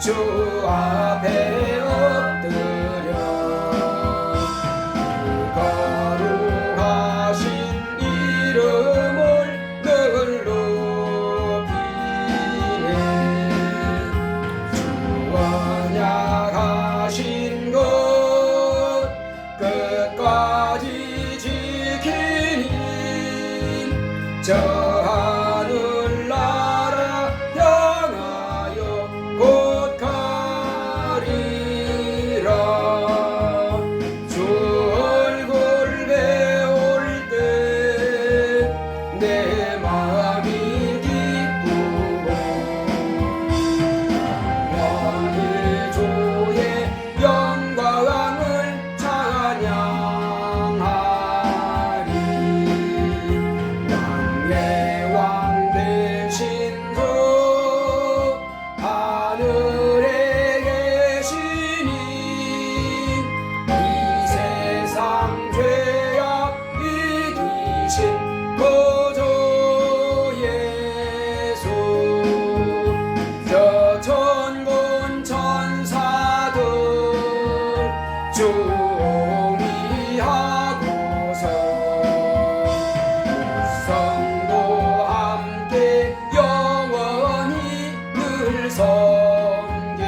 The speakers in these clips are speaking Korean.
주 앞에 엎드려 거룩하신 이름을 늘 높이네. 주 언약하신 것 끝까지 지키니 저 하늘나라 향하여 곧 가리라. 주 얼굴 배울 때 내 마음이 기쁘고 영원히 주의 영광을 찬양하리. 왕의 왕 되신 주 하늘에 계시니 이 세상 죄악 이기신 구주 예수. 저 천군 천사들 주의하고서 성도 함께 영원히 늘 섬기네.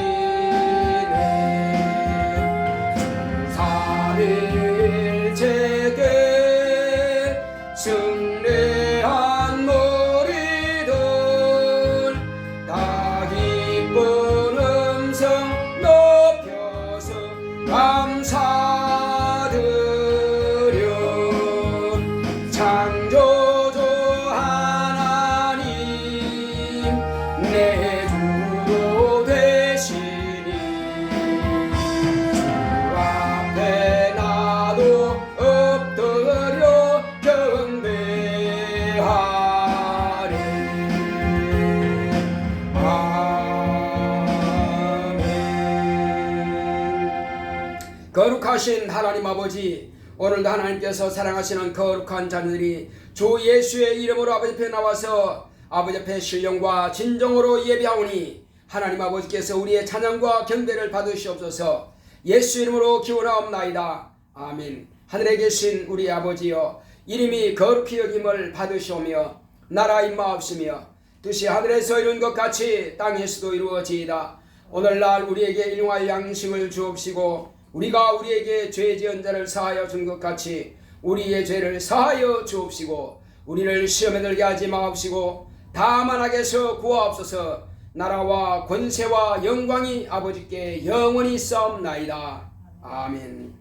삼위일체께 승리한 무리들 다 기쁜 음성 높여서 감사드려. 창조주 하나님 내 주로 되시니 주 앞에 나도 엎드려 경배하리. 아멘. 거룩하신 하나님 아버지, 오늘도 하나님께서 사랑하시는 거룩한 자녀들이 주 예수의 이름으로 아버지 앞에 나와서 아버지 앞에 신령과 진정으로 예배하오니 하나님 아버지께서 우리의 찬양과 경배를 받으시옵소서. 예수 이름으로 기원하옵나이다. 아멘. 하늘에 계신 우리 아버지여, 이름이 거룩히 여김을 받으시오며 나라 임하옵시며 뜻이 하늘에서 이룬 것 같이 땅에서도 이루어지이다. 오늘날 우리에게 일용할 양식을 주옵시고 우리가 우리에게 죄 지은 자를 사하여 준 것 같이 우리의 죄를 사하여 주옵시고 우리를 시험에 들게 하지 마옵시고 다만 악에서 구하옵소서. 나라와 권세와 영광이 아버지께 영원히 싸움나이다. 아멘.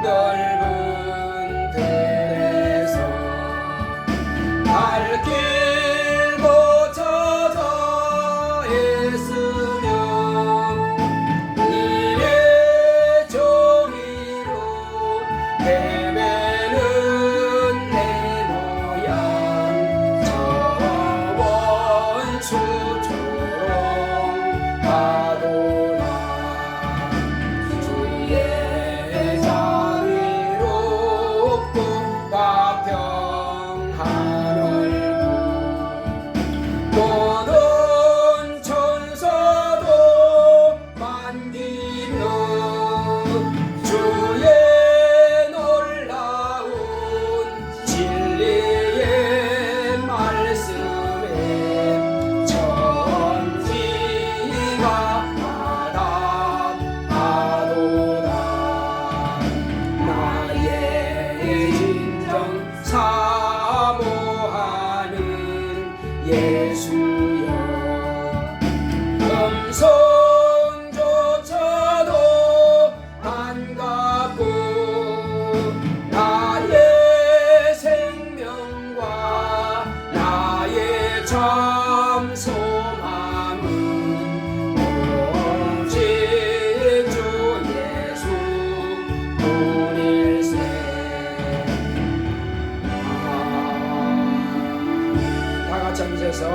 넓은 들에서 발길 고쳐져 애쓰며 일의 조리로 헤매는 내 모양 저 원수처럼 하도다 주의 자비롭고 화평한 얼굴 모든 천사도 반기며 주의 놀라운 진리의 말씀에 천지가 화답하도다 나의 진정 사모하는 예수여 음성조차도 반갑고 나의 생명과 나의 참 소망은 오직 주 예수 뿐일세 다 같이 앉으셔서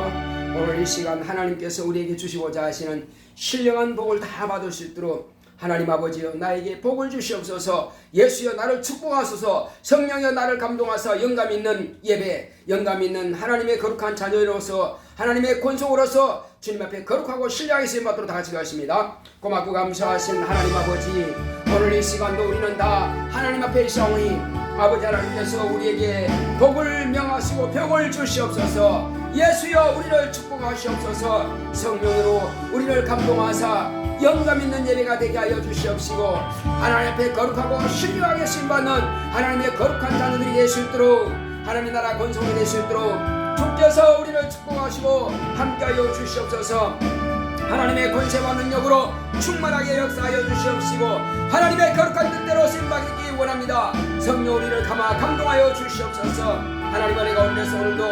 오늘 이 시간 하나님께서 우리에게 주시고자 하시는 신령한 복을 다 받을 수 있도록 하나님 아버지여 나에게 복을 주시옵소서. 예수여 나를 축복하소서. 성령여 나를 감동하사 영감 있는 예배, 영감 있는 하나님의 거룩한 자녀로서 하나님의 권속으로서 주님 앞에 거룩하고 신령하게 쓰임 받도록 다 같이 가십니다. 고맙고 감사하신 하나님 아버지, 오늘 이 시간도 우리는 다 하나님 앞에 있사오니 아버지 하나님께서 우리에게 복을 명하시고 벽을 주시옵소서. 예수여 우리를 축복하시옵소서. 성령으로 우리를 감동하사 영감 있는 예배가 되게 하여 주시옵시고 하나님 앞에 거룩하고 신령하게 쓰임받는 하나님의 거룩한 자녀들이 될 수 있도록 하나님의 나라 건성이 될 수 있도록 주께서 우리를 축복하시고 함께하여 주시옵소서. 하나님의 권세와 능력으로 충만하게 역사하여 주시옵시고 하나님의 거룩한 뜻대로 쓰임받기 원합니다. 성령 우리를 감화 감동하여 주시옵소서. 하나님 은혜 가운데서 오늘도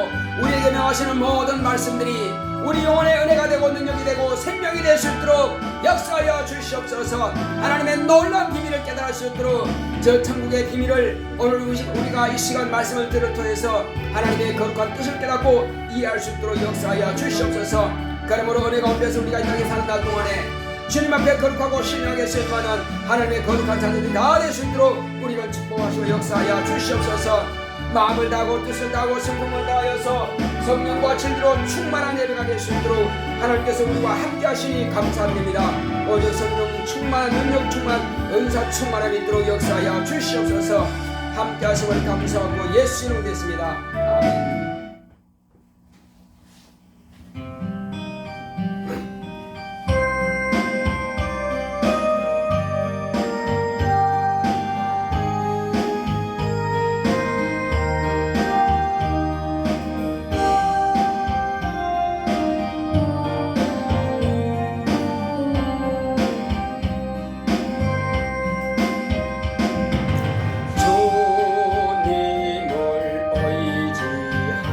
우리에게 명하시는 모든 말씀들이 우리 영혼의 은혜가 되고 능력이 되고 생명이 될 수 있도록 역사하여 주시옵소서. 하나님의 놀라운 비밀을 깨달을 수 있도록 저 천국의 비밀을 오늘 우리가 이 시간 말씀을 들을 통해서 하나님의 거룩한 뜻을 깨닫고 이해할 수 있도록 역사하여 주시옵소서. 그러므로 은혜 가운데서 우리가 이 땅에 사는 날 동안에 주님 앞에 거룩하고 신령하게 쓰임받는 하나님의 거룩한 자녀들이 다 될 수 있도록 우리를 축복하시고 역사하여 주시옵소서. 마음을 다하고 뜻을 다하고 성품을 다하여서 성령과 진리로 충만한 예배가 될 수 있도록 하나님께서 우리와 함께 하시니 감사드립니다. 오직 성령 충만한 능력 충만 은사 충만함이 있도록 역사하여 주시옵소서. 함께 하심을 감사하고 예수 이름으로 됐습니다. 아멘. 주님을 의지하며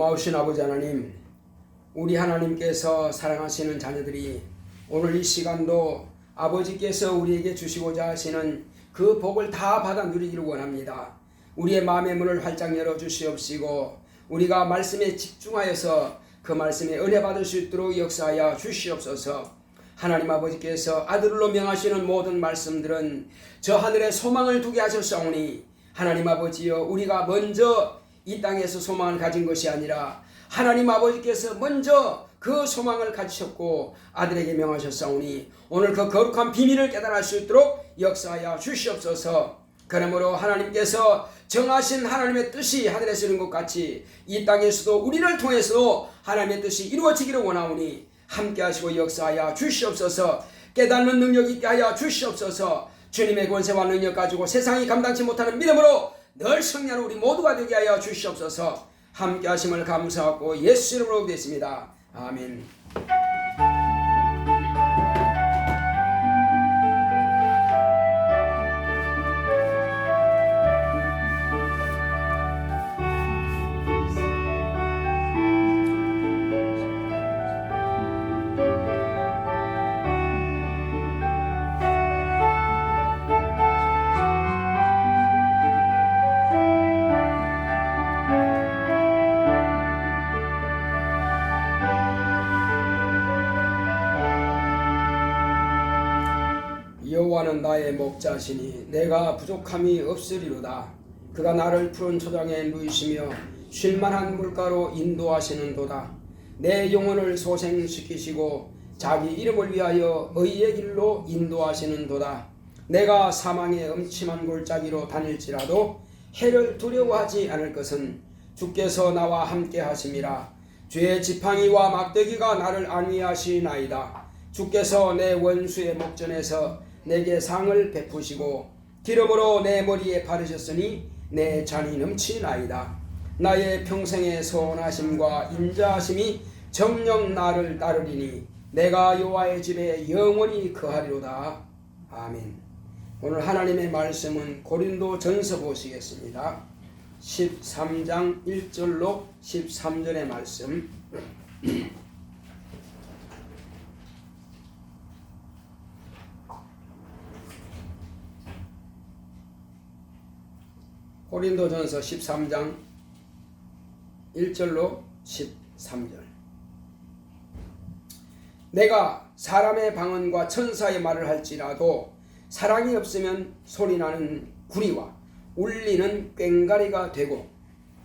고마우신 아버지 하나님, 우리 하나님께서 사랑하시는 자녀들이 오늘 이 시간도 아버지께서 우리에게 주시고자 하시는 그 복을 다 받아 누리기를 원합니다. 우리의 마음의 문을 활짝 열어 주시옵시고 우리가 말씀에 집중하여서 그 말씀에 은혜 받을 수 있도록 역사하여 주시옵소서. 하나님 아버지께서 아들로 명하시는 모든 말씀들은 저 하늘에 소망을 두게 하셨사오니 하나님 아버지여, 우리가 먼저 이 땅에서 소망을 가진 것이 아니라 하나님 아버지께서 먼저 그 소망을 가지셨고 아들에게 명하셨사오니 오늘 그 거룩한 비밀을 깨달을 수 있도록 역사하여 주시옵소서. 그러므로 하나님께서 정하신 하나님의 뜻이 하늘에서 이룬 것 같이 이 땅에서도 우리를 통해서도 하나님의 뜻이 이루어지기를 원하오니 함께 하시고 역사하여 주시옵소서. 깨닫는 능력 있게 하여 주시옵소서. 주님의 권세와 능력 가지고 세상이 감당치 못하는 믿음으로 늘 승리하는 우리 모두가 되게 하여 주시옵소서. 함께 하심을 감사하고 예수 이름으로 기도했습니다. 아멘. 여호와는 나의 목자시니 내가 부족함이 없으리로다. 그가 나를 푸른 초장에 누이시며 쉴만한 물가로 인도하시는도다. 내 영혼을 소생시키시고 자기 이름을 위하여 의의 길로 인도하시는도다. 내가 사망의 음침한 골짜기로 다닐지라도 해를 두려워하지 않을 것은 주께서 나와 함께 하심이라. 죄의 지팡이와 막대기가 나를 안위하시나이다. 주께서 내 원수의 목전에서 내게 상을 베푸시고 기름으로 내 머리에 바르셨으니 내 잔이 넘치나이다. 나의 평생의 선하심과 인자하심이 정녕 나를 따르리니 내가 여호와의 집에 영원히 거하리로다. 아멘. 오늘 하나님의 말씀은 고린도전서 보시겠습니다. 13장 1절로 13절의 말씀. 고린도전서 13장 1절로 13절. 내가 사람의 방언과 천사의 말을 할지라도 사랑이 없으면 소리나는 구리와 울리는 꽹과리가 되고,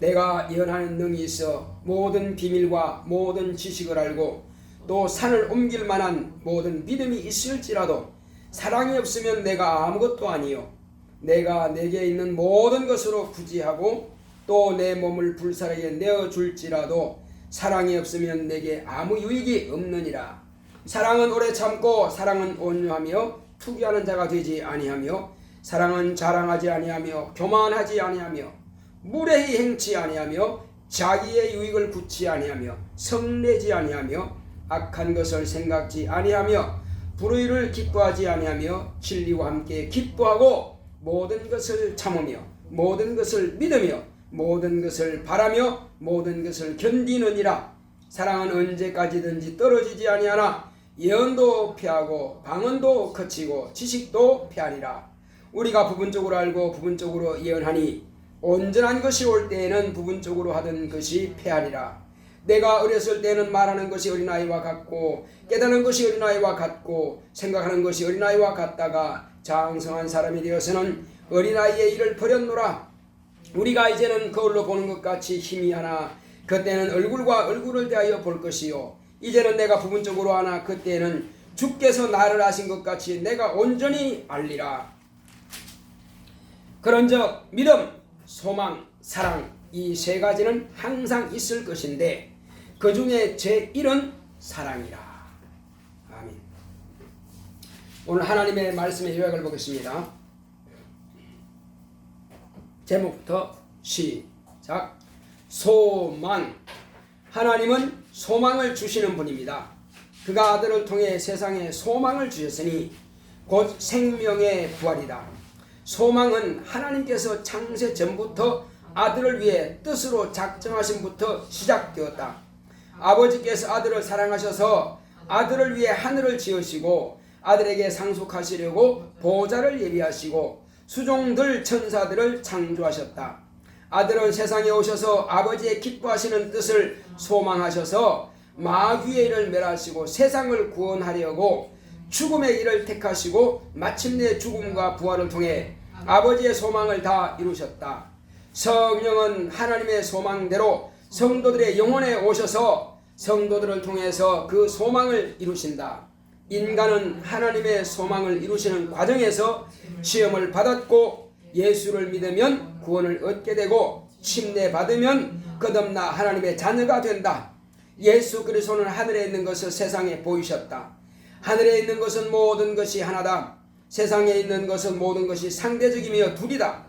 내가 예언하는 능이 있어 모든 비밀과 모든 지식을 알고 또 산을 옮길 만한 모든 믿음이 있을지라도 사랑이 없으면 내가 아무것도 아니요 내가 내게 있는 모든 것으로 구제하고 또 내 몸을 불사르게 내어줄지라도 사랑이 없으면 내게 아무 유익이 없느니라. 사랑은 오래 참고 사랑은 온유하며 투기하는 자가 되지 아니하며 사랑은 자랑하지 아니하며 교만하지 아니하며 무례히 행치 아니하며 자기의 유익을 굳지 아니하며 성내지 아니하며 악한 것을 생각지 아니하며 불의를 기뻐하지 아니하며 진리와 함께 기뻐하고 모든 것을 참으며 모든 것을 믿으며 모든 것을 바라며 모든 것을 견디느니라. 사랑은 언제까지든지 떨어지지 아니하나 예언도 피하고 방언도 거치고 지식도 피하리라. 우리가 부분적으로 알고 부분적으로 예언하니 온전한 것이 올 때에는 부분적으로 하던 것이 패하리라. 내가 어렸을 때는 말하는 것이 어린아이와 같고 깨닫는 것이 어린아이와 같고 생각하는 것이 어린아이와 같다가 장성한 사람이 되어서는 어린아이의 일을 버렸노라. 우리가 이제는 거울로 보는 것 같이 희미하나 그때는 얼굴과 얼굴을 대하여 볼 것이요 이제는 내가 부분적으로 하나 그때는 주께서 나를 아신 것 같이 내가 온전히 알리라. 그런즉 믿음, 소망, 사랑 이 세 가지는 항상 있을 것인데 그 중에 제1은 사랑이라. 아멘. 오늘 하나님의 말씀의 요약을 보겠습니다. 제목부터 시작. 소망. 하나님은 소망을 주시는 분입니다. 그가 아들을 통해 세상에 소망을 주셨으니 곧 생명의 부활이다. 소망은 하나님께서 창세 전부터 아들을 위해 뜻으로 작정하심부터 시작되었다. 아버지께서 아들을 사랑하셔서 아들을 위해 하늘을 지으시고 아들에게 상속하시려고 보좌를 예비하시고 수종들 천사들을 창조하셨다. 아들은 세상에 오셔서 아버지의 기뻐하시는 뜻을 소망하셔서 마귀의 일을 멸하시고 세상을 구원하려고 죽음의 일을 택하시고 마침내 죽음과 부활을 통해 아버지의 소망을 다 이루셨다. 성령은 하나님의 소망대로 성도들의 영혼에 오셔서 성도들을 통해서 그 소망을 이루신다. 인간은 하나님의 소망을 이루시는 과정에서 시험을 받았고 예수를 믿으면 구원을 얻게 되고 침례받으면 거듭나 하나님의 자녀가 된다. 예수 그리스도는 하늘에 있는 것을 세상에 보이셨다. 하늘에 있는 것은 모든 것이 하나다. 세상에 있는 것은 모든 것이 상대적이며 둘이다.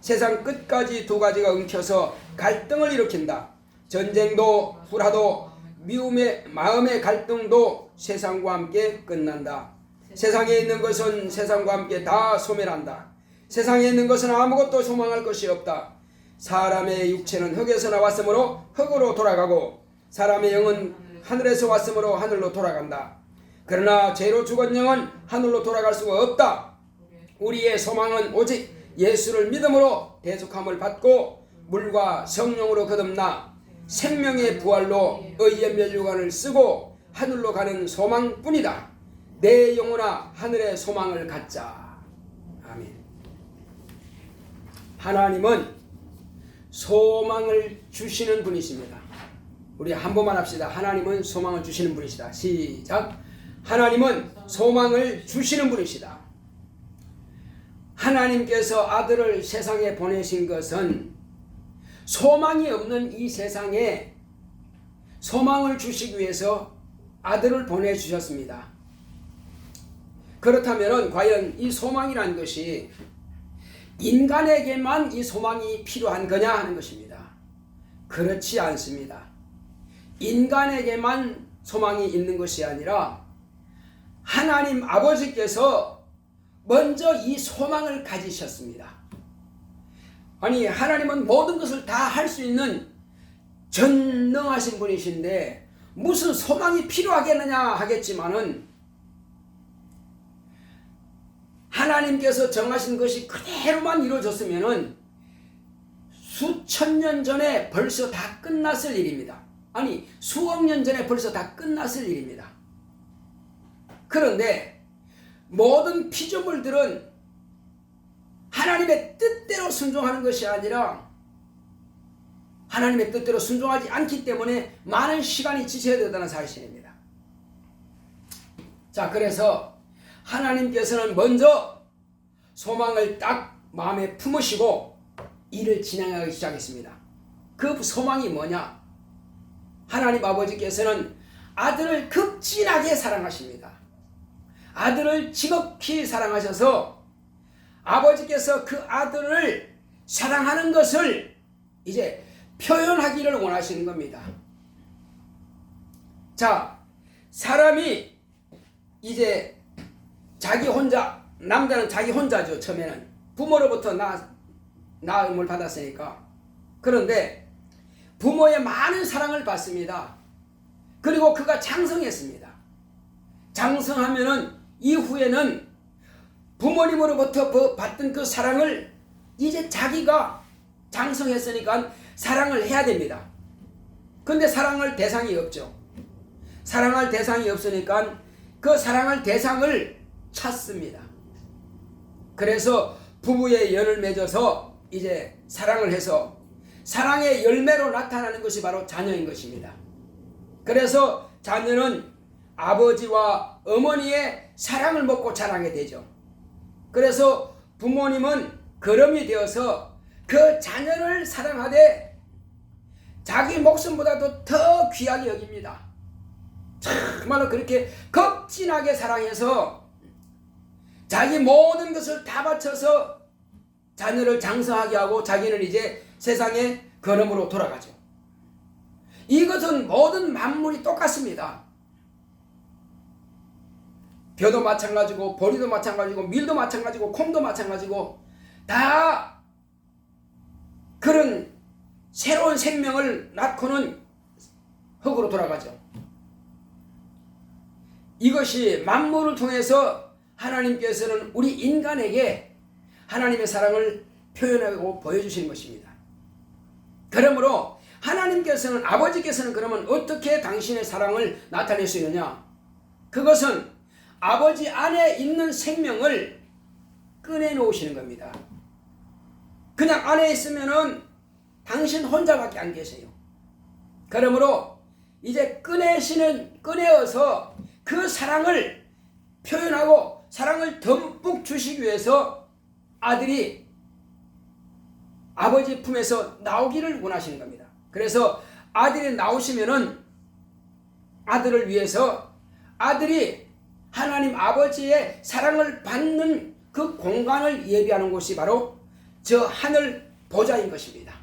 세상 끝까지 두 가지가 엉켜서 갈등을 일으킨다. 전쟁도 불화도 미움의 마음의 갈등도 세상과 함께 끝난다. 세상에 있는 것은 세상과 함께 다 소멸한다. 세상에 있는 것은 아무것도 소망할 것이 없다. 사람의 육체는 흙에서 나왔으므로 흙으로 돌아가고 사람의 영은 하늘에서 왔으므로 하늘로 돌아간다. 그러나 죄로 죽은 영은 하늘로 돌아갈 수가 없다. 우리의 소망은 오직 예수를 믿음으로 대속함을 받고 물과 성령으로 거듭나 생명의 부활로 의의 면류관을 쓰고 하늘로 가는 소망뿐이다. 내 영혼아 하늘의 소망을 갖자. 아멘. 하나님은 소망을 주시는 분이십니다. 우리 한 번만 합시다. 하나님은 소망을 주시는 분이시다. 시작. 하나님은 소망을 주시는 분이시다. 하나님께서 아들을 세상에 보내신 것은 소망이 없는 이 세상에 소망을 주시기 위해서 아들을 보내주셨습니다. 그렇다면 과연 이 소망이란 것이 인간에게만 이 소망이 필요한 거냐 하는 것입니다. 그렇지 않습니다. 인간에게만 소망이 있는 것이 아니라 하나님 아버지께서 먼저 이 소망을 가지셨습니다. 아니 하나님은 모든 것을 다 할 수 있는 전능하신 분이신데 무슨 소망이 필요하겠느냐 하겠지만은 하나님께서 정하신 것이 그대로만 이루어졌으면은 수천 년 전에 벌써 다 끝났을 일입니다. 아니 수억 년 전에 벌써 다 끝났을 일입니다. 그런데 모든 피조물들은 하나님의 뜻대로 순종하는 것이 아니라 하나님의 뜻대로 순종하지 않기 때문에 많은 시간이 지체해야 된다는 사실입니다. 자, 그래서 하나님께서는 먼저 소망을 딱 마음에 품으시고 일을 진행하기 시작했습니다. 그 소망이 뭐냐? 하나님 아버지께서는 아들을 극진하게 사랑하십니다. 아들을 지극히 사랑하셔서 아버지께서 그 아들을 사랑하는 것을 이제 표현하기를 원하시는 겁니다. 자, 사람이 이제 자기 혼자, 남자는 자기 혼자죠. 처음에는 부모로부터 낳음을 받았으니까. 그런데 부모의 많은 사랑을 받습니다. 그리고 그가 장성했습니다. 장성하면은 이후에는 부모님으로부터 받던 그 사랑을 이제 자기가 장성했으니까 사랑을 해야 됩니다. 근데 사랑할 대상이 없죠. 사랑할 대상이 없으니까 그 사랑할 대상을 찾습니다. 그래서 부부의 연을 맺어서 이제 사랑을 해서 사랑의 열매로 나타나는 것이 바로 자녀인 것입니다. 그래서 자녀는 아버지와 어머니의 사랑을 먹고 자라게 되죠. 그래서 부모님은 거름이 되어서 그 자녀를 사랑하되 자기 목숨보다도 더 귀하게 여깁니다. 정말로 그렇게 극진하게 사랑해서 자기 모든 것을 다 바쳐서 자녀를 장성하게 하고 자기는 이제 세상의 거름으로 돌아가죠. 이것은 모든 만물이 똑같습니다. 벼도 마찬가지고 보리도 마찬가지고 밀도 마찬가지고 콩도 마찬가지고 다 그런 새로운 생명을 낳고는 흙으로 돌아가죠. 이것이 만물을 통해서 하나님께서는 우리 인간에게 하나님의 사랑을 표현하고 보여주시는 것입니다. 그러므로 하나님께서는, 아버지께서는 그러면 어떻게 당신의 사랑을 나타낼 수 있느냐? 그것은 아버지 안에 있는 생명을 꺼내놓으시는 겁니다. 그냥 안에 있으면은 당신 혼자밖에 안 계세요. 그러므로 이제 꺼내어서 그 사랑을 표현하고 사랑을 듬뿍 주시기 위해서 아들이 아버지 품에서 나오기를 원하시는 겁니다. 그래서 아들이 나오시면은 아들을 위해서 아들이 하나님 아버지의 사랑을 받는 그 공간을 예비하는 곳이 바로 저 하늘 보좌인 것입니다.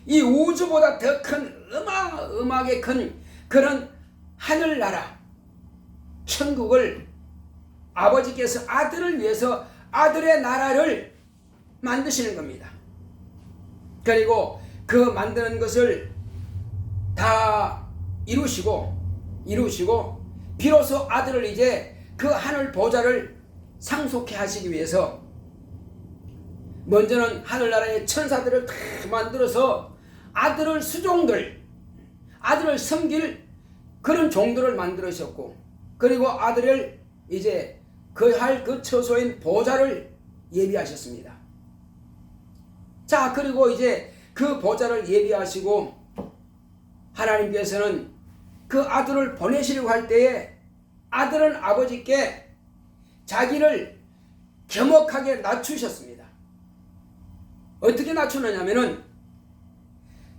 이 우주보다 더 큰 어마어마하게 큰 그런 하늘나라 천국을 아버지께서 아들을 위해서 아들의 나라를 만드시는 겁니다. 그리고 그 만드는 것을 다 이루시고 비로소 아들을 이제 그 하늘 보좌를 상속해 하시기 위해서 먼저는 하늘나라의 천사들을 다 만들어서 아들을 아들을 섬길 그런 종들을 만들으셨고, 그리고 아들을 이제 그 처소인 보좌를 예비하셨습니다. 자, 그리고 이제 그 보좌를 예비하시고 하나님께서는 그 아들을 보내시려고 할 때에 아들은 아버지께 자기를 겸허하게 낮추셨습니다. 어떻게 낮추느냐면은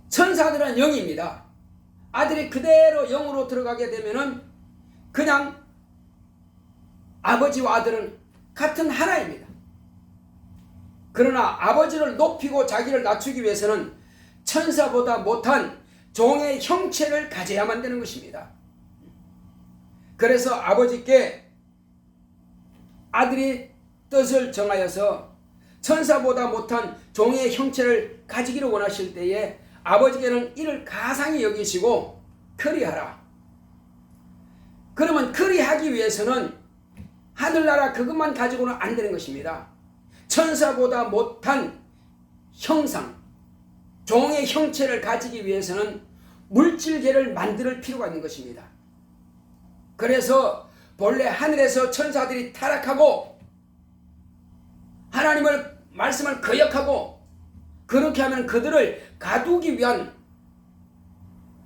천사들은 영입니다. 아들이 그대로 영으로 들어가게 되면은 그냥 아버지와 아들은 같은 하나입니다. 그러나 아버지를 높이고 자기를 낮추기 위해서는 천사보다 못한 종의 형체를 가져야만 되는 것입니다. 그래서 아버지께 아들이 뜻을 정하여서 천사보다 못한 종의 형체를 가지기를 원하실 때에 아버지께는 이를 가상히 여기시고 그리하라. 그러면 그리하기 위해서는 하늘나라 그것만 가지고는 안 되는 것입니다. 천사보다 못한 형상, 종의 형체를 가지기 위해서는 물질계를 만들 필요가 있는 것입니다. 그래서 본래 하늘에서 천사들이 타락하고 하나님을 말씀을 거역하고 그렇게 하면 그들을 가두기 위한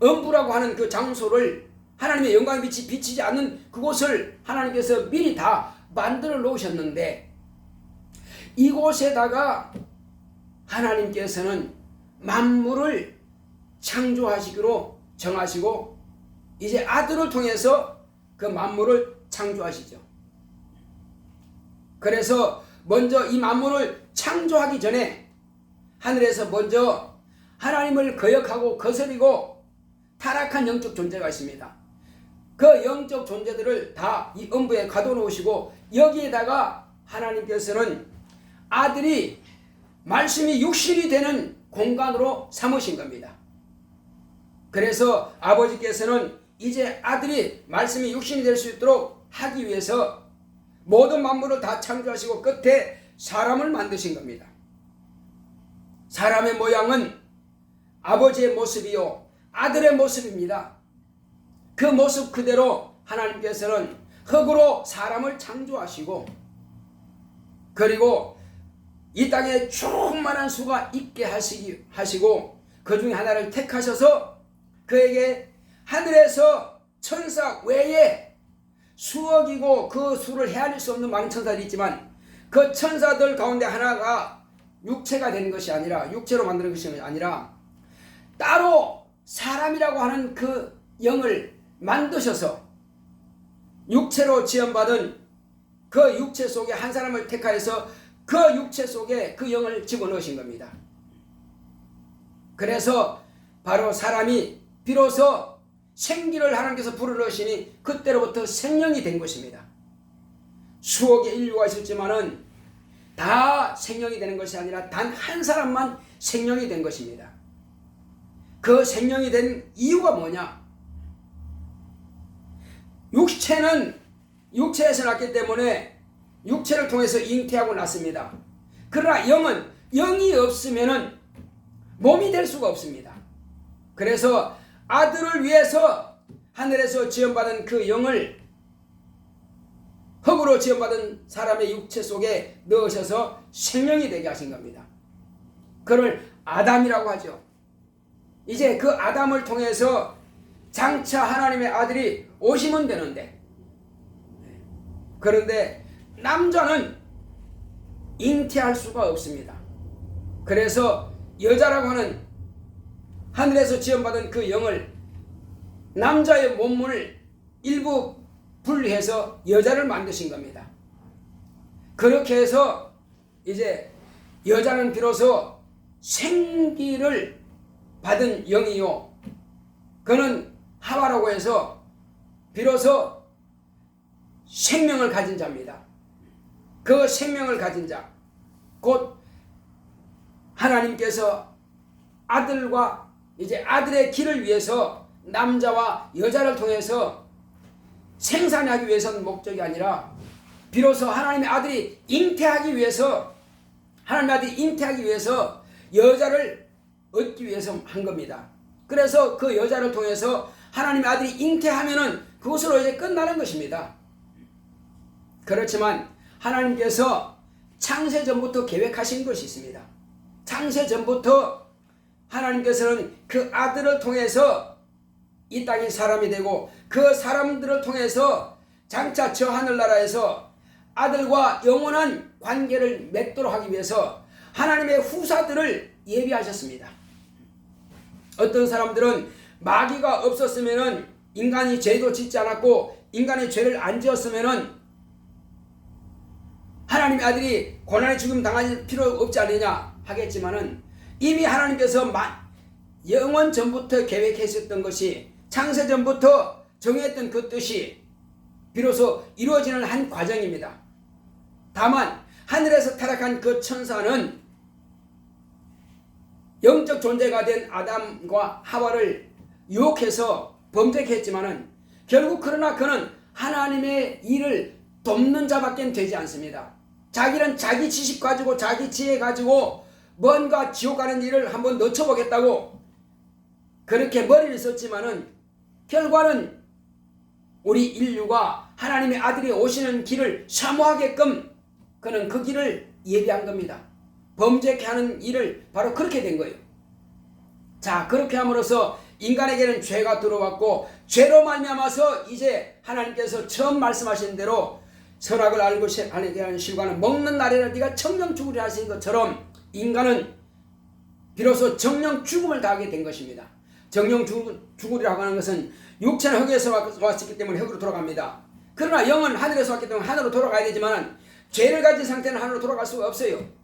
음부라고 하는 그 장소를 하나님의 영광의 빛이 비치지 않는 그곳을 하나님께서 미리 다 만들어 놓으셨는데 이곳에다가 하나님께서는 만물을 창조하시기로 정하시고 이제 아들을 통해서 그 만물을 창조하시죠. 그래서 먼저 이 만물을 창조하기 전에 하늘에서 먼저 하나님을 거역하고 거스리고 타락한 영적 존재가 있습니다. 그 영적 존재들을 다 이 음부에 가둬놓으시고 여기에다가 하나님께서는 아들이 말씀이 육신이 되는 공간으로 삼으신 겁니다. 그래서 아버지께서는 이제 아들이 말씀이 육신이 될 수 있도록 하기 위해서 모든 만물을 다 창조하시고 끝에 사람을 만드신 겁니다. 사람의 모양은 아버지의 모습이요 아들의 모습입니다. 그 모습 그대로 하나님께서는 흙으로 사람을 창조하시고 그리고 이 땅에 충만한 수가 있게 하시고 그 중에 하나를 택하셔서 그에게 하늘에서 천사 외에 수억이고 그 수를 헤아릴 수 없는 많은 천사들이 있지만 그 천사들 가운데 하나가 육체가 된 것이 아니라 육체로 만드는 것이 아니라 따로 사람이라고 하는 그 영을 만드셔서 육체로 지음받은 그 육체 속에 한 사람을 택하여서 그 육체 속에 그 영을 집어넣으신 겁니다. 그래서 바로 사람이 비로소 생기를 하나님께서 불어넣으시니 그때로부터 생명이 된 것입니다. 수억의 인류가 있었지만은 다 생명이 되는 것이 아니라 단 한 사람만 생명이 된 것입니다. 그 생명이 된 이유가 뭐냐? 육체는 육체에서 났기 때문에 육체를 통해서 잉태하고 났습니다. 그러나 영은 영이 없으면은 몸이 될 수가 없습니다. 그래서 아들을 위해서 하늘에서 지원받은 그 영을 흙으로 지원받은 사람의 육체 속에 넣으셔서 생명이 되게 하신 겁니다. 그를 아담이라고 하죠. 이제 그 아담을 통해서 장차 하나님의 아들이 오시면 되는데, 그런데 남자는 잉태할 수가 없습니다. 그래서 여자라고 하는 하늘에서 지원받은 그 영을 남자의 몸을 일부 분리해서 여자를 만드신 겁니다. 그렇게 해서 이제 여자는 비로소 생기를 받은 영이요, 그는 하와라고 해서 비로소 생명을 가진 자입니다. 그 생명을 가진 자, 곧 하나님께서 아들과 이제 아들의 길을 위해서 남자와 여자를 통해서 생산하기 위해서는 목적이 아니라 비로소 하나님의 아들이 잉태하기 위해서, 하나님의 아들이 잉태하기 위해서 여자를 얻기 위해서 한 겁니다. 그래서 그 여자를 통해서 하나님의 아들이 잉태하면은 그것으로 이제 끝나는 것입니다. 그렇지만 하나님께서 창세전부터 계획하신 것이 있습니다. 창세전부터 하나님께서는 그 아들을 통해서 이 땅이 사람이 되고 그 사람들을 통해서 장차 저 하늘나라에서 아들과 영원한 관계를 맺도록 하기 위해서 하나님의 후사들을 예비하셨습니다. 어떤 사람들은 마귀가 없었으면은 인간이 죄도 짓지 않았고 인간이 죄를 안 지었으면은 하나님의 아들이 고난의 죽음 당할 필요 없지 않느냐 하겠지만은 이미 하나님께서 영원 전부터 계획했었던 것이, 창세 전부터 정했던 그 뜻이 비로소 이루어지는 한 과정입니다. 다만 하늘에서 타락한 그 천사는 영적 존재가 된 아담과 하와를 유혹해서 범죄케 했지만은 결국 그러나 그는 하나님의 일을 돕는 자밖에 되지 않습니다. 자기는 자기 지식 가지고 자기 지혜 가지고 뭔가 지옥 가는 일을 한번 넣쳐보겠다고 그렇게 머리를 썼지만은 결과는 우리 인류가 하나님의 아들이 오시는 길을 사모하게끔 그는 그 길을 예비한 겁니다. 범죄케 하는 일을 바로 그렇게 된 거예요. 자, 그렇게 함으로써 인간에게는 죄가 들어왔고 죄로 말미암아서 이제 하나님께서 처음 말씀하신 대로 선악을 알고 알게 하는 실과는 먹는 날에는 네가 정령 죽으리라 하신 것처럼 인간은 비로소 정령 죽음을 당하게 된 것입니다. 정령 죽으리라고 하는 것은 육체는 흙에서 왔기 때문에 흙으로 돌아갑니다. 그러나 영은 하늘에서 왔기 때문에 하늘로 돌아가야 되지만 죄를 가진 상태는 하늘로 돌아갈 수가 없어요.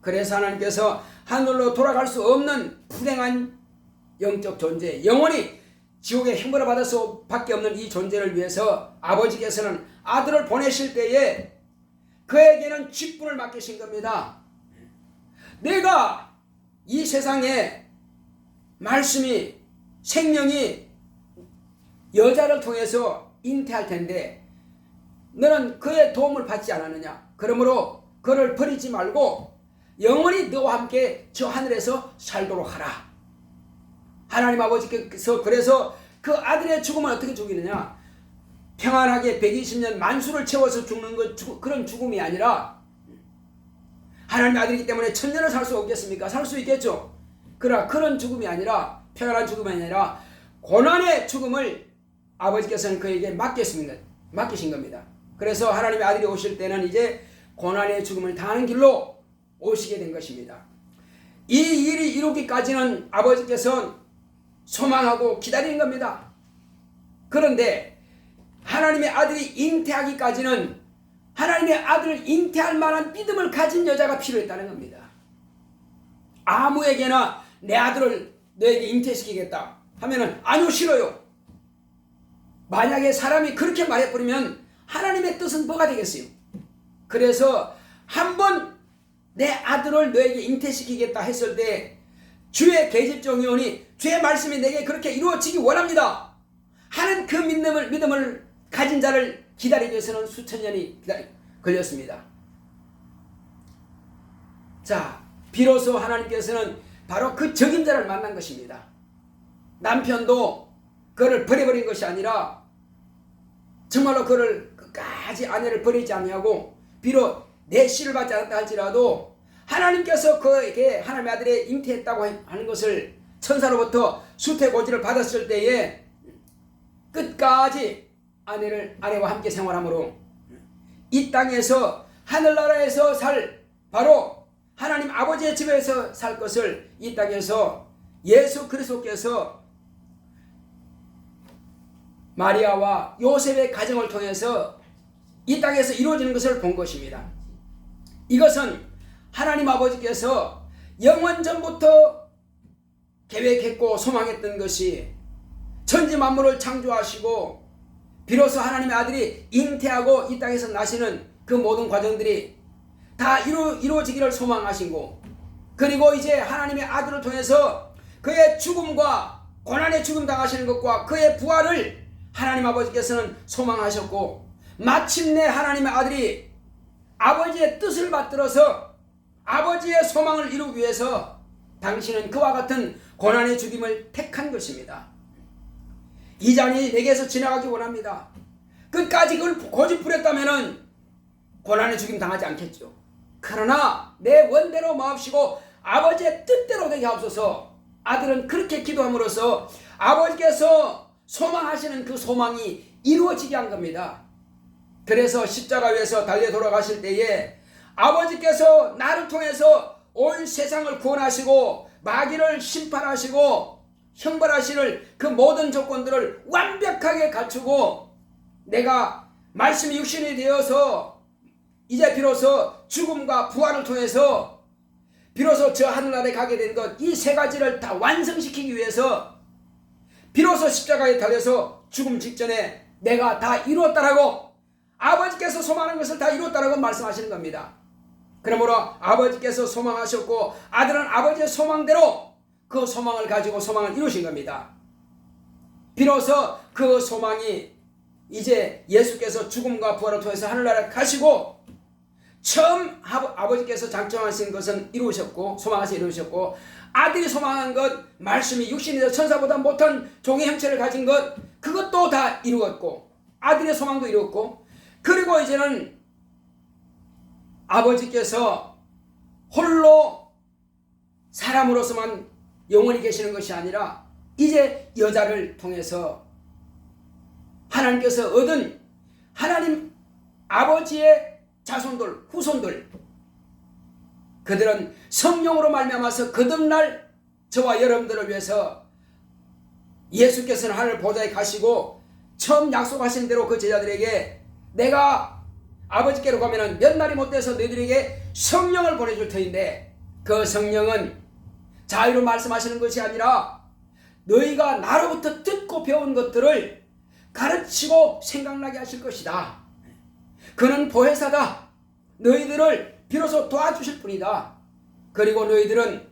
그래서 하나님께서 하늘로 돌아갈 수 없는 불행한 영적 존재, 영원히 지옥의 형벌을 받을 수밖에 없는 이 존재를 위해서 아버지께서는 아들을 보내실 때에 그에게는 직분을 맡기신 겁니다. 내가 이 세상에 말씀이, 생명이 여자를 통해서 잉태할 텐데 너는 그의 도움을 받지 않았느냐? 그러므로 그를 버리지 말고 영원히 너와 함께 저 하늘에서 살도록 하라. 하나님 아버지께서 그래서 그 아들의 죽음을 어떻게 죽이느냐? 평안하게 120년 만수를 채워서 죽는 그런 죽음이 아니라, 하나님의 아들이기 때문에 천년을 살 수 없겠습니까? 살 수 있겠죠. 그러나 그런 죽음이 아니라, 평안한 죽음이 아니라 고난의 죽음을 아버지께서는 그에게 맡기신 겁니다. 그래서 하나님의 아들이 오실 때는 이제 고난의 죽음을 당하는 길로 오시게 된 것입니다. 이 일이 이루기까지는 아버지께서 소망하고 기다리는 겁니다. 그런데 하나님의 아들이 잉태하기까지는 하나님의 아들을 잉태할 만한 믿음을 가진 여자가 필요했다는 겁니다. 아무에게나 내 아들을 너에게 잉태시키겠다 하면은 아니요, 싫어요. 만약에 사람이 그렇게 말해버리면 하나님의 뜻은 뭐가 되겠어요? 그래서 한번 내 아들을 너에게 잉태시키겠다 했을 때 주의 계집종이오니 주의 말씀이 내게 그렇게 이루어지기 원합니다 하는 그 믿음을 가진 자를 기다리기 위해서는 수천 년이 걸렸습니다. 자, 비로소 하나님께서는 바로 그 적임자를 만난 것입니다. 남편도 그를 버려버린 것이 아니라 정말로 그를 끝까지 아내를 버리지 아니하고 비록 내 씨를 받지 않았다 할지라도 하나님께서 그에게 하나님의 아들에 잉태했다고 하는 것을 천사로부터 수태고지를 받았을 때에 끝까지 아내와 함께 생활하므로 이 땅에서 하늘나라에서 살 바로 하나님 아버지의 집에서 살 것을 이 땅에서 예수 그리스도께서 마리아와 요셉의 가정을 통해서 이 땅에서 이루어지는 것을 본 것입니다. 이것은 하나님 아버지께서 영원 전부터 계획했고 소망했던 것이 천지 만물을 창조하시고 비로소 하나님의 아들이 잉태하고 이 땅에서 나시는 그 모든 과정들이 다 이루어지기를 소망하시고 그리고 이제 하나님의 아들을 통해서 그의 죽음과 고난의 죽음 당하시는 것과 그의 부활을 하나님 아버지께서는 소망하셨고 마침내 하나님의 아들이 아버지의 뜻을 받들어서 아버지의 소망을 이루기 위해서 당신은 그와 같은 고난의 죽임을 택한 것입니다. 이 잔이 내게서 지나가기 원합니다. 끝까지 그걸 고집 부렸다면 고난의 죽임 당하지 않겠죠. 그러나 내 원대로 마옵시고 아버지의 뜻대로 되게 하옵소서. 아들은 그렇게 기도함으로써 아버지께서 소망하시는 그 소망이 이루어지게 한 겁니다. 그래서 십자가 위에서 달려 돌아가실 때에 아버지께서 나를 통해서 온 세상을 구원하시고 마귀를 심판하시고 형벌하시는 그 모든 조건들을 완벽하게 갖추고 내가 말씀이 육신이 되어서 이제 비로소 죽음과 부활을 통해서 비로소 저 하늘나라에 가게 된 것 이 세 가지를 다 완성시키기 위해서 비로소 십자가에 달려서 죽음 직전에 내가 다 이루었다라고 아버지께서 소망하는 것을 다 이루었다라고 말씀하시는 겁니다. 그러므로 아버지께서 소망하셨고 아들은 아버지의 소망대로 그 소망을 가지고 소망을 이루신 겁니다. 비로소 그 소망이 이제 예수께서 죽음과 부활을 통해서 하늘나라에 가시고 처음 아버지께서 작정하신 것은 이루셨고 소망하신 이루셨고 아들이 소망한 것 말씀이 육신이 되어 천사보다 못한 종의 형체를 가진 것 그것도 다 이루었고 아들의 소망도 이루었고 그리고 이제는 아버지께서 홀로 사람으로서만 영원히 계시는 것이 아니라 이제 여자를 통해서 하나님께서 얻은 하나님 아버지의 자손들 후손들 그들은 성령으로 말미암아서 거듭날 저와 여러분들을 위해서 예수께서는 하늘 보좌에 가시고 처음 약속하신 대로 그 제자들에게 내가 아버지께로 가면은 몇 날이 못 돼서 너희들에게 성령을 보내줄 터인데 그 성령은 자유로 말씀하시는 것이 아니라 너희가 나로부터 듣고 배운 것들을 가르치고 생각나게 하실 것이다. 그는 보혜사다. 너희들을 비로소 도와주실 뿐이다. 그리고 너희들은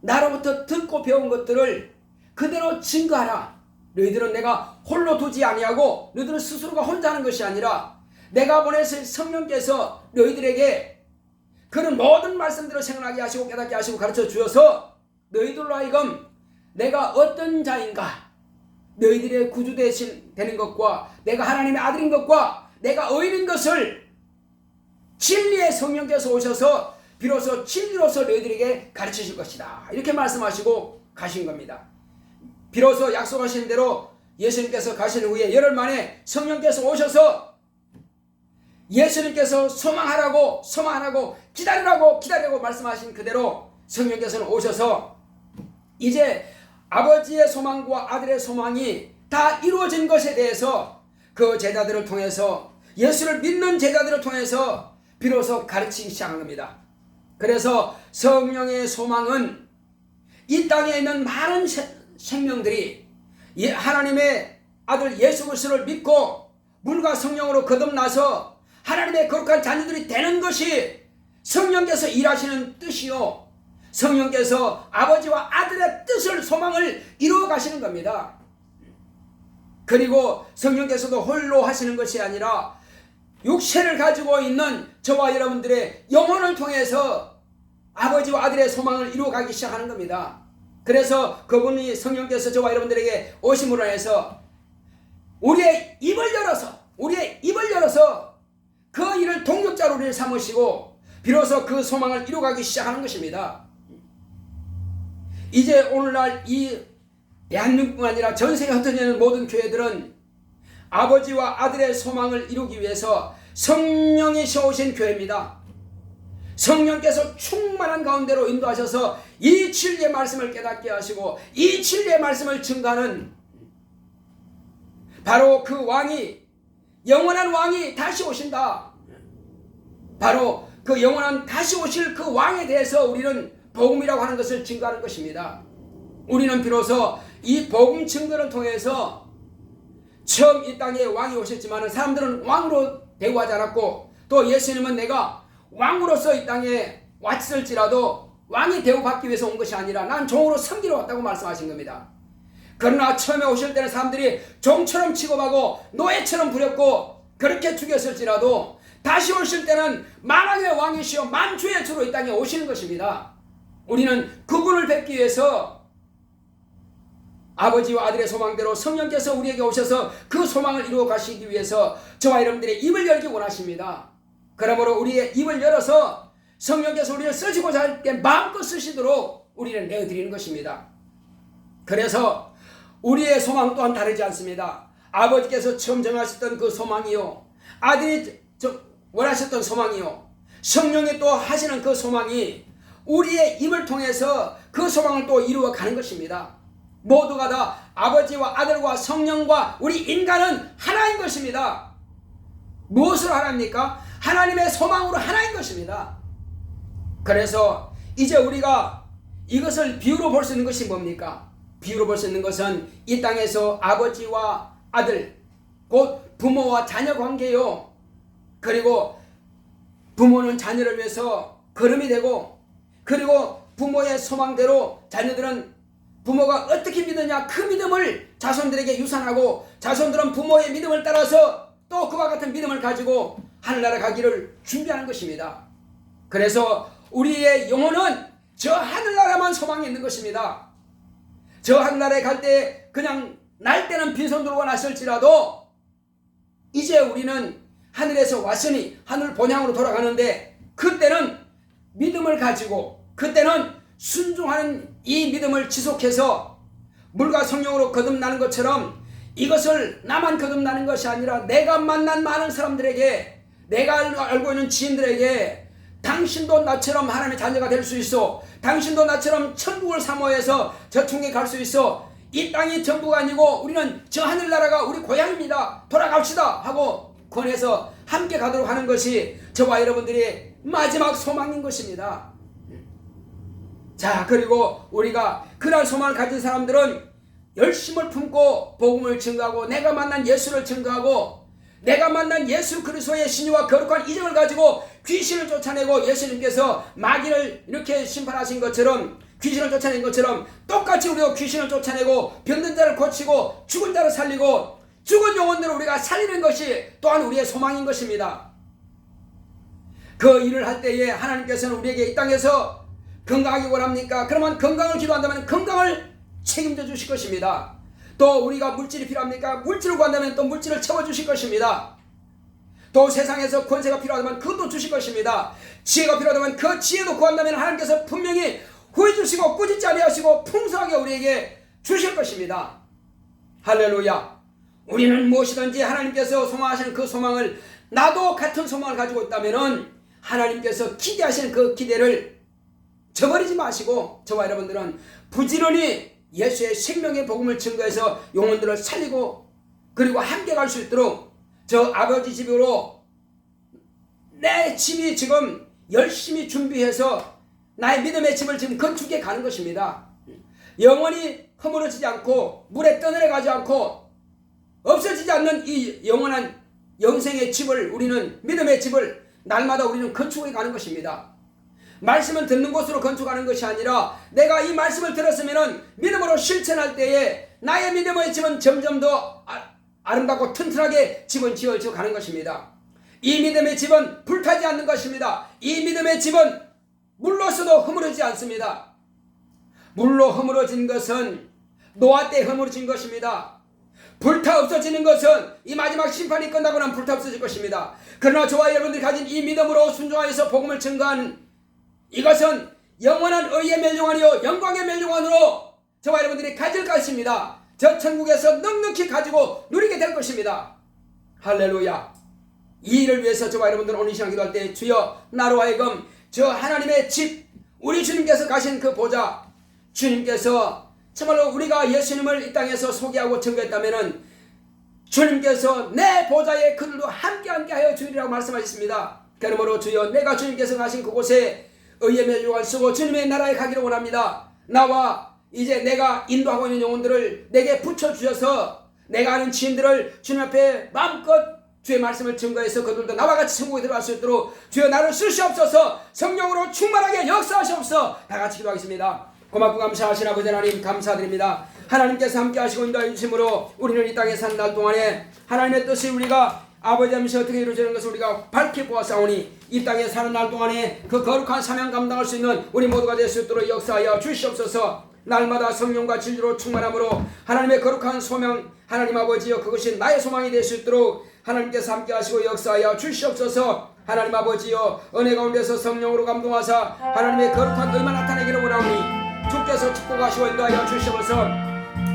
나로부터 듣고 배운 것들을 그대로 증거하라. 너희들은 내가 홀로 두지 아니하고 너희들은 스스로가 혼자 하는 것이 아니라 내가 보내실 성령께서 너희들에게 그런 모든 말씀들을 생각나게 하시고 깨닫게 하시고 가르쳐 주어서 너희들로 하여금 내가 어떤 자인가 너희들의 구주 되는 것과 내가 하나님의 아들인 것과 내가 의인인 것을 진리의 성령께서 오셔서 비로소 진리로서 너희들에게 가르치실 것이다. 이렇게 말씀하시고 가신 겁니다. 비로소 약속하신 대로 예수님께서 가신 후에 열흘 만에 성령께서 오셔서 예수님께서 소망하라고 기다리라고 말씀하신 그대로 성령께서는 오셔서 이제 아버지의 소망과 아들의 소망이 다 이루어진 것에 대해서 그 제자들을 통해서 예수를 믿는 제자들을 통해서 비로소 가르치기 시작한 겁니다. 그래서 성령의 소망은 이 땅에 있는 많은 생명들이 하나님의 아들 예수 그리스도를 믿고 물과 성령으로 거듭나서 하나님의 거룩한 자녀들이 되는 것이 성령께서 일하시는 뜻이요 성령께서 아버지와 아들의 뜻을 소망을 이루어 가시는 겁니다. 그리고 성령께서도 홀로 하시는 것이 아니라 육체를 가지고 있는 저와 여러분들의 영혼을 통해서 아버지와 아들의 소망을 이루어 가기 시작하는 겁니다. 그래서 그분이 성령께서 저와 여러분들에게 오심으로 해서 우리의 입을 열어서 그 일을 동력자로 우리를 삼으시고 비로소 그 소망을 이루어가기 시작하는 것입니다. 이제 오늘날 이 대한민국뿐 아니라 전세계 흩어지는 모든 교회들은 아버지와 아들의 소망을 이루기 위해서 성령이 세우신 교회입니다. 성령께서 충만한 가운데로 인도하셔서 이 진리의 말씀을 깨닫게 하시고 이 진리의 말씀을 증가하는 바로 그 왕이, 영원한 왕이 다시 오신다. 바로 그 영원한 다시 오실 그 왕에 대해서 우리는 복음이라고 하는 것을 증거하는 것입니다. 우리는 비로소 이 복음 증거를 통해서 처음 이 땅에 왕이 오셨지만 사람들은 왕으로 대우하지 않았고, 또 예수님은 내가 왕으로서 이 땅에 왔을지라도 왕이 대우받기 위해서 온 것이 아니라 난 종으로 섬기러 왔다고 말씀하신 겁니다. 그러나 처음에 오실 때는 사람들이 종처럼 취급하고 노예처럼 부렸고 그렇게 죽였을지라도 다시 오실 때는 만왕의 왕이시여 만주의 주로 이 땅에 오시는 것입니다. 우리는 그분을 뵙기 위해서 아버지와 아들의 소망대로 성령께서 우리에게 오셔서 그 소망을 이루어 가시기 위해서 저와 여러분들의 입을 열기 원하십니다. 그러므로 우리의 입을 열어서 성령께서 우리를 쓰시고자 할 때 마음껏 쓰시도록 우리는 내어드리는 것입니다. 그래서 우리의 소망 또한 다르지 않습니다. 아버지께서 처음 정하셨던 그 소망이요, 아들이 원하셨던 소망이요, 성령이 또 하시는 그 소망이 우리의 입을 통해서 그 소망을 또 이루어 가는 것입니다. 모두가 다 아버지와 아들과 성령과 우리 인간은 하나인 것입니다. 무엇으로 하나입니까? 하나님의 소망으로 하나인 것입니다. 그래서 이제 우리가 이것을 비유로 볼 수 있는 것이 뭡니까? 비유로 볼 수 있는 것은 이 땅에서 아버지와 아들, 곧 부모와 자녀 관계요, 그리고 부모는 자녀를 위해서 걸음이 되고, 그리고 부모의 소망대로 자녀들은 부모가 어떻게 믿느냐 그 믿음을 자손들에게 유산하고, 자손들은 부모의 믿음을 따라서 또 그와 같은 믿음을 가지고 하늘나라 가기를 준비하는 것입니다. 그래서 우리의 영혼은 저 하늘나라만 소망이 있는 것입니다. 저 하늘나라에 갈 때 그냥 날 때는 빈손으로 왔을지라도 이제 우리는 하늘에서 왔으니 하늘 본향으로 돌아가는데, 그때는 믿음을 가지고, 그때는 순종하는 이 믿음을 지속해서 물과 성령으로 거듭나는 것처럼 이것을 나만 거듭나는 것이 아니라 내가 만난 많은 사람들에게, 내가 알고 있는 지인들에게 당신도 나처럼 하나님의 자녀가 될 수 있어, 당신도 나처럼 천국을 사모해서 저 천국에 갈 수 있어, 이 땅이 전부가 아니고 우리는 저 하늘나라가 우리 고향입니다, 돌아갑시다 하고 권해서 함께 가도록 하는 것이 저와 여러분들의 마지막 소망인 것입니다. 자, 그리고 우리가 그런 소망을 가진 사람들은 열심을 품고 복음을 증거하고, 내가 만난 예수를 증거하고, 내가 만난 예수 그리스도의 신유와 거룩한 이정을 가지고 귀신을 쫓아내고, 예수님께서 마귀를 이렇게 심판하신 것처럼, 귀신을 쫓아낸 것처럼 똑같이 우리가 귀신을 쫓아내고 병든 자를 고치고 죽은 자를 살리고 죽은 영혼들을 우리가 살리는 것이 또한 우리의 소망인 것입니다. 그 일을 할 때에 하나님께서는 우리에게 이 땅에서 건강하기 원합니까? 그러면 건강을 기도한다면 건강을 책임져 주실 것입니다. 또 우리가 물질이 필요합니까? 물질을 구한다면 또 물질을 채워주실 것입니다. 또 세상에서 권세가 필요하다면 그것도 주실 것입니다. 지혜가 필요하다면 그 지혜도 구한다면 하나님께서 분명히 후회 주시고 꾸짖지 아니하시고 풍성하게 우리에게 주실 것입니다. 할렐루야. 우리는 무엇이든지 하나님께서 소망하시는 그 소망을, 나도 같은 소망을 가지고 있다면 하나님께서 기대하시는 그 기대를 저버리지 마시고 저와 여러분들은 부지런히 예수의 생명의 복음을 증거해서 영혼들을 살리고, 그리고 함께 갈 수 있도록 저 아버지 집으로 내 집이 지금 열심히 준비해서 나의 믿음의 집을 지금 건축해 가는 것입니다. 영원히 허물어지지 않고 물에 떠내려 가지 않고 없어지지 않는 이 영원한 영생의 집을, 우리는 믿음의 집을 날마다 우리는 건축해 가는 것입니다. 말씀은 듣는 곳으로 건축하는 것이 아니라 내가 이 말씀을 들었으면 믿음으로 실천할 때에 나의 믿음의 집은 점점 더 아름답고 튼튼하게 집은 지어져 가는 것입니다. 이 믿음의 집은 불타지 않는 것입니다. 이 믿음의 집은 물로서도 허물어지지 않습니다. 물로 허물어진 것은 노아 때 허물어진 것입니다. 불타 없어지는 것은 이 마지막 심판이 끝나고 나면 불타 없어질 것입니다. 그러나 저와 여러분들이 가진 이 믿음으로 순종하여서 복음을 증거한 이것은 영원한 의의 멸류관이요 영광의 멸류관으로 저와 여러분들이 가질 것입니다. 저 천국에서 넉넉히 가지고 누리게 될 것입니다. 할렐루야. 이 일을 위해서 저와 여러분들은 오늘 이 시간 기도할 때 주여 나로 하여금 저 하나님의 집 우리 주님께서 가신 그 보좌 주님께서 정말로 우리가 예수님을 이 땅에서 소개하고 증거했다면 주님께서 내 보좌에 그들도 함께 하여 주리라고 말씀하셨습니다. 그러므로 주여 내가 주님께서 가신 그곳에 의의 멸류관 쓰고 주님의 나라에 가기를 원합니다. 나와 이제 내가 인도하고 있는 영혼들을 내게 붙여주셔서 내가 아는 지인들을 주님 앞에 마음껏 주의 말씀을 증거해서 그들도 나와 같이 천국에 들어갈 수 있도록 주여 나를 쓰시옵소서. 성령으로 충만하게 역사하시옵소서. 다 같이 기도하겠습니다. 고맙고 감사하신 아버지 하나님 감사드립니다. 하나님께서 함께 하시고 인도해 주심으로 우리는 이 땅에 사는 날 동안에 하나님의 뜻이 우리가 아버지 하면서 어떻게 이루어지는 것을 우리가 밝히 보았사오니 이 땅에 사는 날 동안에 그 거룩한 사명 감당할 수 있는 우리 모두가 될 수 있도록 역사하여 주시옵소서. 날마다 성령과 진리로 충만함으로 하나님의 거룩한 소명 하나님 아버지여 그것이 나의 소망이 될 수 있도록 하나님께서 함께 하시고 역사하여 주시옵소서. 하나님 아버지여 은혜 가운데서 성령으로 감동하사 하나님의 거룩한 의만 나타내기를 원하오니 주께서 축복하시고 인도하여 주시옵소서.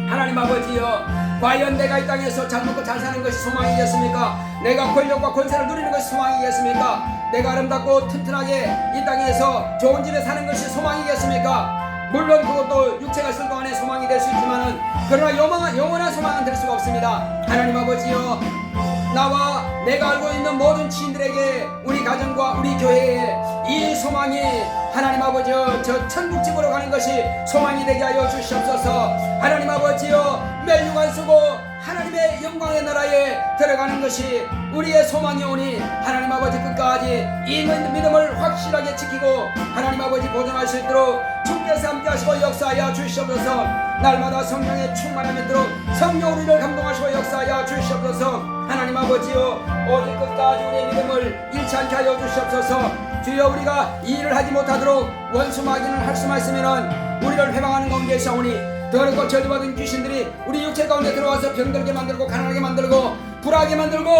하나님 아버지여 과연 내가 이 땅에서 잘 먹고 잘 사는 것이 소망이겠습니까? 내가 권력과 권세를 누리는 것이 소망이겠습니까? 내가 아름답고 튼튼하게 이 땅에서 좋은 집에 사는 것이 소망이겠습니까? 물론 그것도 육체가 있을 동안에 소망이 될 수 있지만은 그러나 영원한 소망은 될 수가 없습니다. 하나님 아버지여 나와 내가 알고 있는 모든 지인들에게 우리 가정과 우리 교회에 이 소망이 하나님 아버지여 저 천국집으로 가는 것이 소망이 되게 하여 주시옵소서. 하나님 아버지여 멸류관 쓰고 하나님의 영광의 나라에 들어가는 것이 우리의 소망이 오니 하나님 아버지 끝까지 이 믿음을 확실하게 지키고 하나님 아버지 보존할 수 있도록 주께서 함께 하시고 역사하여 주시옵소서. 날마다 성령의 충만함이 있도록 성령으로 우리를 감동하시고 역사하여 주시옵소서. 하나님 아버지여 오직 끝까지 우리의 믿음을 잃지 않게 하여 주시옵소서. 주여 우리가 이 일을 하지 못하도록 원수 마귀는 할 수만 있으면 우리를 회방하는 가운데 사오니 더럽고 저주받은 귀신들이 우리 육체 가운데 들어와서 병들게 만들고 가난하게 만들고 불하게 만들고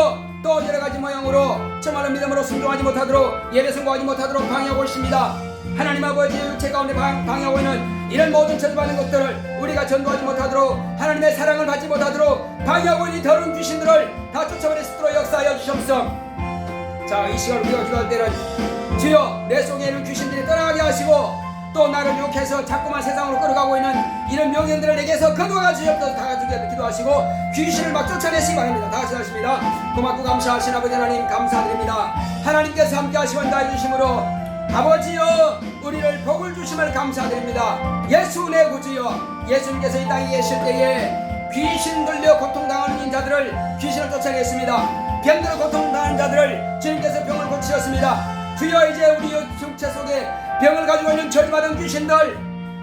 또 여러가지 모양으로 정말로 믿음으로 순종하지 못하도록 예배 선고하지 못하도록 방해하고 있습니다. 하나님 아버지의 육체 가운데 방해하고 있는 이런 모든 저주받는 것들을 우리가 전도하지 못하도록 하나님의 사랑을 받지 못하도록 방해하고 있는 더러운 귀신들을 다 쫓아버릴 수 있도록 역사하여 주시옵소서. 자, 이 시간 우리가 기도할 때는 주여 내 속에 있는 귀신들이 떠나가게 하시고 또 나를 유혹해서 자꾸만 세상으로 끌어가고 있는 이런 명령들을 내게서 거두어 주시옵소서. 다 같이 기도하시고 귀신을 막 쫓아내시기 바랍니다. 다 같이 하십니다. 고맙고 감사하신 아버지 하나님 감사드립니다. 하나님께서 함께 하시고 인도해 주심으로 아버지여 우리를 복을 주심을 감사드립니다. 예수 내 구주여 예수님께서 이 땅에 계실 때에 귀신 들려 고통당하는 인자들을 귀신을 쫓아냈습니다. 병들어 고통당하는 자들을 주님께서 병을 고치셨습니다. 주여 이제 우리 육체 속에 병을 가지고 있는 저주받은 귀신들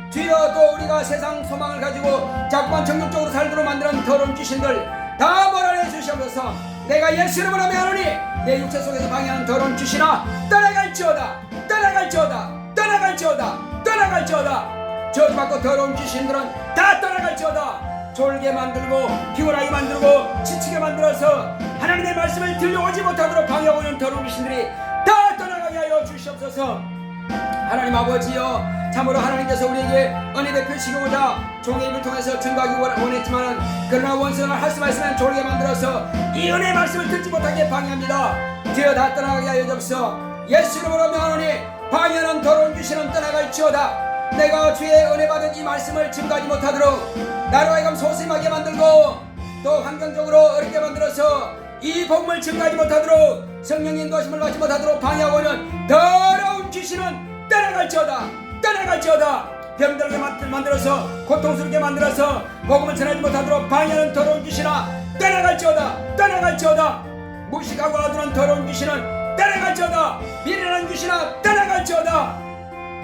주여 또 우리가 세상 소망을 가지고 자꾸만 정욕적으로 살도록 만드는 더러운 귀신들 다 몰아내 주시옵소서. 내가 예수 이름으로 명하노니 내 육체 속에서 방해하는 더러운 귀신아 떠나갈지어다 떠나갈지어다 떠나갈지어다 떠나갈지어다. 저주받고 더러운 귀신들은 다 떠나갈지어다. 졸게 만들고 피곤하게 만들고 지치게 만들어서 하나님의 말씀을 들려오지 못하도록 방해하고 있는 더러운 귀신들이 다 떠나가게 하여 주시옵소서. 하나님 아버지여 참으로 하나님께서 우리에게 은혜 베푸시고자 종의 입을 통해서 증거하기 원했지만 그러나 원수는 할 수만 있으면 졸게 만들어서 이 은혜의 말씀을 듣지 못하게 방해합니다. 주여 다 떠나가게 하여 주옵소서. 예수 이름으로 명하노니 방해하는 더러운 귀신은 떠나갈지어다. 내가 주의 은혜 받은 이 말씀을 증거하지 못하도록 나로 하여금 소심하게 만들고 또 환경적으로 어렵게 만들어서 이 복음을 증거하지 못하도록 성령의 인도하심을 받지 못하도록 방해하고 있는 더러운 귀신은 떠나갈지어다 떠나갈지어다. 병들게 만들어서 고통스럽게 만들어서 복음을 전하지 못하도록 방해하는 더러운 귀신아 떠나갈지어다 떠나갈지어다. 무식하고 어두운 더러운 귀신은 떠나갈지어다. 미련한 귀신아 떠나갈지어다.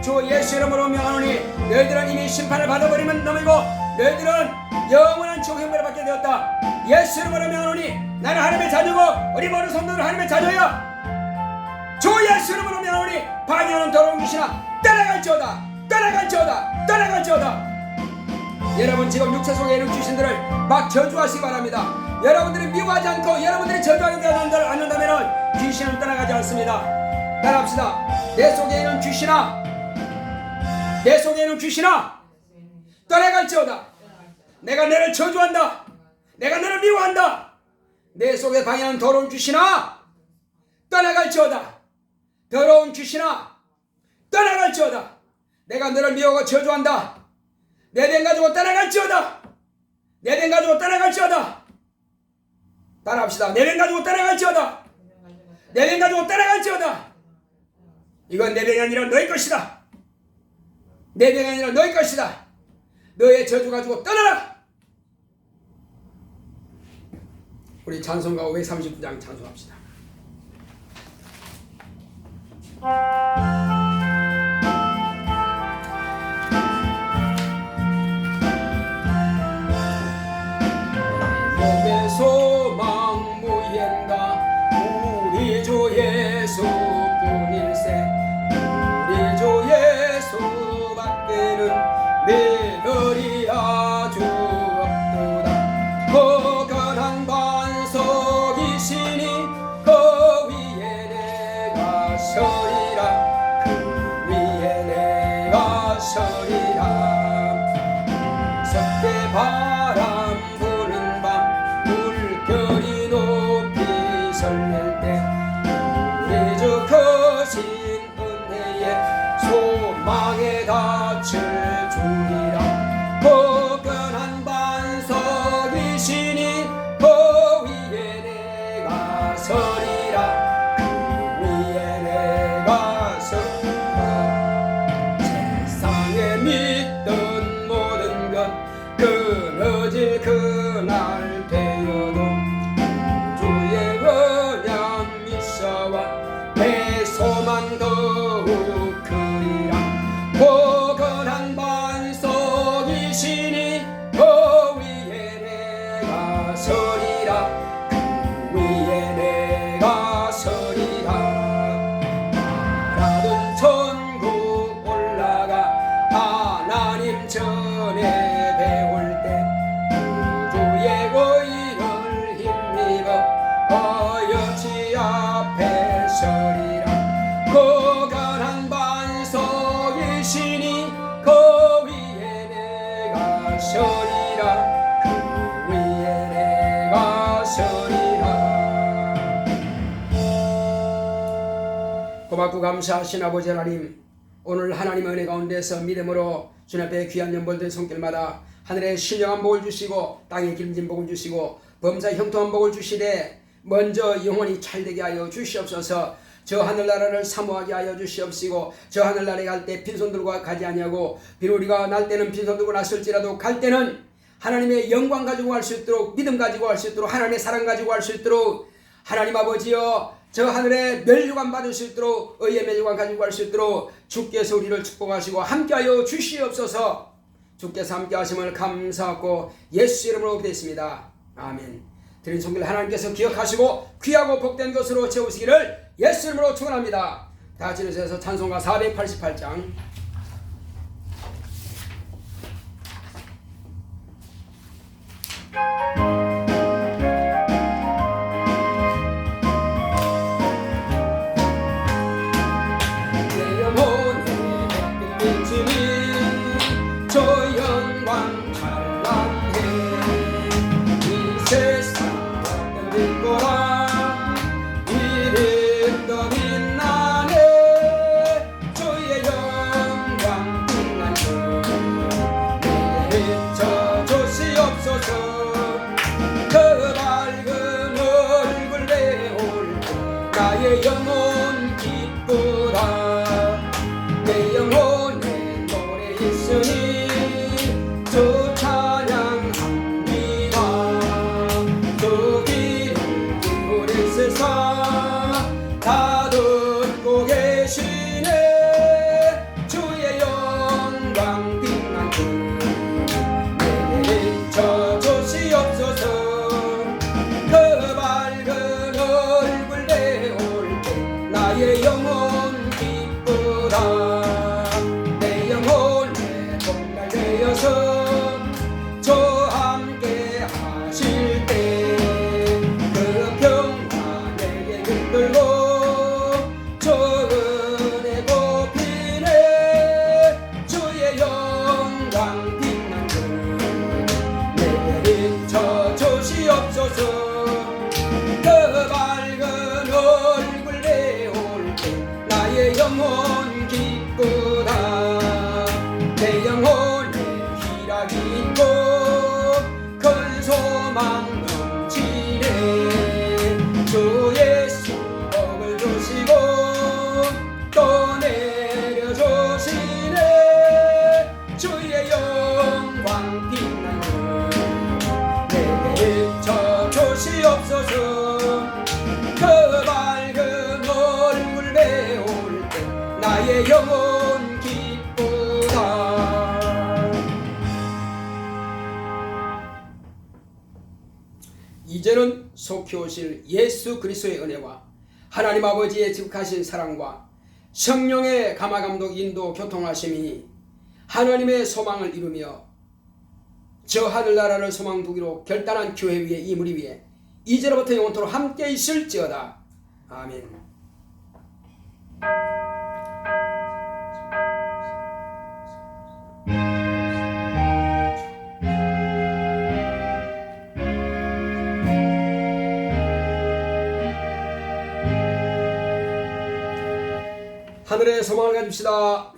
주 예수 이름으로 명하노니 너희들은 이미 심판을 받아버리면 놈이고 너희들은 영원한 죽음을 받게 되었다. 예수 이름으로 명하노니 나는 하나님의 자녀고 우리 모든 성도들은 하나님의 자녀야. 주 예수 이름으로 명하노니 방해하는 더러운 귀신아 떠나갈지어다. 떠나갈지어다. 떠나갈지어다. 여러분 지금 육체 속에 있는 귀신들을 막 저주하시기 바랍니다. 여러분들이 미워하지 않고 여러분들이 저주하지 않는다면 귀신은 떠나가지 않습니다. 따라합시다. 내 속에 있는 귀신아, 내 속에 있는 귀신아 떠나갈지어다. 내가 너를 저주한다. 내가 너를 미워한다. 내 속에 방해하는 더러운 귀신아 떠나갈지어다. 더러운 귀신아 떠나갈지어다. 내가 너를 미워하고 저주한다. 내 뱀 가지고 떠나갈지어다. 내 뱀 가지고 떠나갈지어다. 따라합시다. 내 뱀 가지고 떠나갈지어다. 내 뱀 가지고 떠나갈지어다. 이건 내 뱀이 아니라 너희 것이다. 내 뱀이 아니라 너희 것이다. 너의 저주 가지고 떠나라. 우리 찬송가 539장 찬송합시다. 몸의 소망 무엔가 우리 주 예수뿐일세. 우리 주 예수밖에는 믿으리 아주 없도다. 거룩한 반석이시니 그 위에 내가 서리라. 그 위에 내가 서리라. 석대 바람 부는 밤 물결이 높이 설렐 때 우리 주 크신 은혜에 소망에 닻을 주리라. 거룩한 반석이시니 그 위에 내가 서리라. 그 위에 내가 서리라. 세상에 믿던 모든 것 끊어질 그날 되어도 주의 언약 미사와 내 소망 더욱 크리라. 포근한 반석이시니 그 위에 내가 서리라. 그 위에 내가 서리라. 나는 천국 올라가 하나님 전에 배울 때 주의 의를 힘입어 어여지 앞에 서리라. 거룩한 반석이시니 그 위에 내가 서리라. 그 위에 내가 서리라. 고맙고 감사하신 아버지 하나님, 오늘 하나님의 은혜 가운데서 믿음으로 주님 앞에 귀한 연벌된 손길마다 하늘에 신령한 복을 주시고 땅에 기름진 복을 주시고 범사에 형통한 복을 주시되 먼저 영원히 잘되게 하여 주시옵소서. 저 하늘나라를 사모하게 하여 주시옵시고 저 하늘나라에 갈 때 빈손 들고 가지 아니하고 비록 우리가 날 때는 빈손 들고 났을지라도 갈 때는 하나님의 영광 가지고 갈 수 있도록 믿음 가지고 갈 수 있도록 하나님의 사랑 가지고 갈 수 있도록 하나님 아버지여 저 하늘에 멸류관 받을 수 있도록 의의 멸류관 가지고 갈 수 있도록 주께서 우리를 축복하시고 함께하여 주시옵소서. 주께서 함께하심을 감사하고 예수 이름으로 기도했습니다. 아멘. 드린 손길 하나님께서 기억하시고 귀하고 복된 것으로 채우시기를 예수 이름으로 축원합니다. 다 같이 일어서서 찬송가 488장 나의 영혼 기쁘다. 내 영혼에 동달되어서 저 함께 하실 때 그 평화 내게 흔들고 저 은혜 곱히네. 주의 영광 빛난 주 내게 비춰 주시옵소서. 그 밝은 얼굴 배울 때 나의 영혼 기쁘다. 내 영혼에 희락이 있고 큰 소망 넘치네. 주 예수 복을 주시고 또 내려주시네. 주의 영광 빛난 주 내게 비춰 주시옵소서. 그 밝은 얼굴 배울 때 나의 영혼 기쁘다. 이제는 속히 오실 예수 그리스도의 은혜와 하나님 아버지의 지극하신 사랑과 성령의 감화감독 인도 교통하심이 하나님의 소망을 이루며 저 하늘나라를 소망 두기로 결단한 교회 위에 이 무리 위에 이제로부터 영원토록 함께 있을지어다. 아멘. 하늘의 소망을 가집시다.